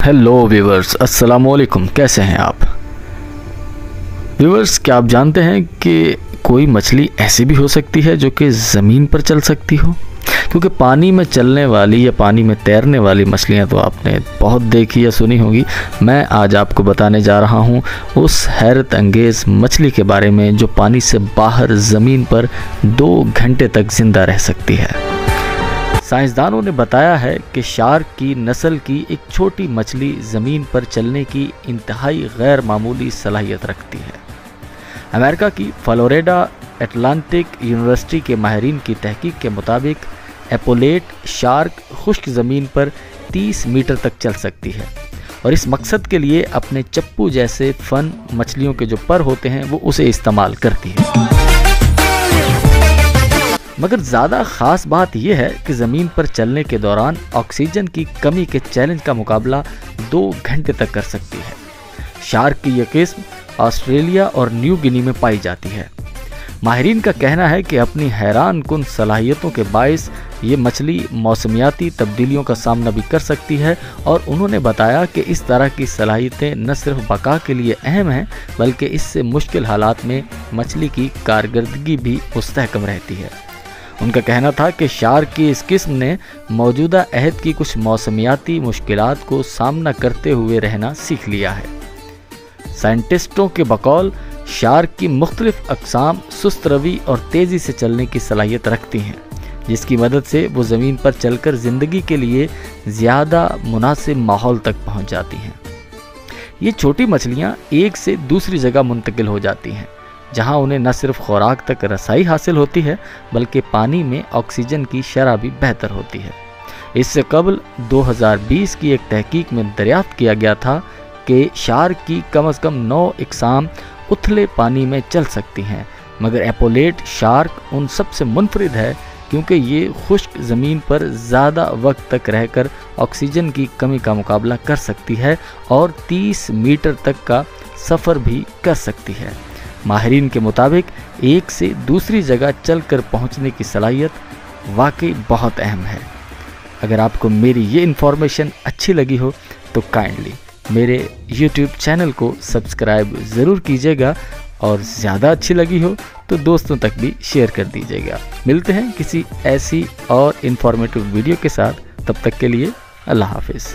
Hello viewers, अस्सलाम वालेकुम। कैसे हैं आप व्यूवर्स? क्या आप जानते हैं कि कोई मछली ऐसी भी हो सकती है जो कि ज़मीन पर चल सकती हो? क्योंकि पानी में चलने वाली या पानी में तैरने वाली मछलियां तो आपने बहुत देखी या सुनी होगी। मैं आज आपको बताने जा रहा हूं उस हैरत अंगेज़ मछली के बारे में जो पानी से बाहर ज़मीन पर 2 घंटे तक ज़िंदा रह सकती है। साइंसदानों ने बताया है कि शार्क की नस्ल की एक छोटी मछली ज़मीन पर चलने की इंतहाई गैर मामूली सलाहियत रखती है। अमेरिका की फ्लोरिडा अटलांटिक यूनिवर्सिटी के माहिरीन की तहकीक के मुताबिक एपोलेट शार्क खुश्क ज़मीन पर 30 मीटर तक चल सकती है और इस मकसद के लिए अपने चप्पू जैसे फन मछलियों के जो पर होते हैं वो उसे इस्तेमाल करती है। मगर ज़्यादा ख़ास बात यह है कि ज़मीन पर चलने के दौरान ऑक्सीजन की कमी के चैलेंज का मुकाबला 2 घंटे तक कर सकती है। शार्क की यह किस्म ऑस्ट्रेलिया और न्यू गिनी में पाई जाती है। माहिरीन का कहना है कि अपनी हैरान कुन सलाहियतों के बायस ये मछली मौसमियाती तब्दीलियों का सामना भी कर सकती है और उन्होंने बताया कि इस तरह की सलाहियतें न सिर्फ बका के लिए अहम हैं बल्कि इससे मुश्किल हालात में मछली की कारकर्दगी भी मुस्तहकम रहती है। उनका कहना था कि शार्क की इस किस्म ने मौजूदा अहद की कुछ मौसमियाती मुश्किलात को सामना करते हुए रहना सीख लिया है। साइंटिस्टों के बकौल शार्क की मुख्तलिफ अक़साम सुस्त रवी और तेज़ी से चलने की सलाहियत रखती हैं, जिसकी मदद से वो ज़मीन पर चलकर ज़िंदगी के लिए ज़्यादा मुनासिब माहौल तक पहुँच जाती हैं। ये छोटी मछलियाँ एक से दूसरी जगह मुंतकिल हो जाती हैं, जहां उन्हें न सिर्फ खुराक तक रसाई हासिल होती है बल्कि पानी में ऑक्सीजन की शरह भी बेहतर होती है। इससे कबल 2020 की एक तहकीक में दरियाफ्त किया गया था कि शार्क की कम से कम 9 अक़साम उथले पानी में चल सकती हैं, मगर एपोलेट शार्क उन सबसे मुनफरिद है क्योंकि ये खुश्क ज़मीन पर ज़्यादा वक्त तक रहकर ऑक्सीजन की कमी का मुकाबला कर सकती है और 30 मीटर तक का सफ़र भी कर सकती है। माहिरीन के मुताबिक एक से दूसरी जगह चलकर पहुंचने की सलाहियत वाकई बहुत अहम है। अगर आपको मेरी ये इन्फॉर्मेशन अच्छी लगी हो तो काइंडली मेरे YouTube चैनल को सब्सक्राइब ज़रूर कीजिएगा और ज़्यादा अच्छी लगी हो तो दोस्तों तक भी शेयर कर दीजिएगा। मिलते हैं किसी ऐसी और इन्फॉर्मेटिव वीडियो के साथ, तब तक के लिए अल्लाह हाफिज़।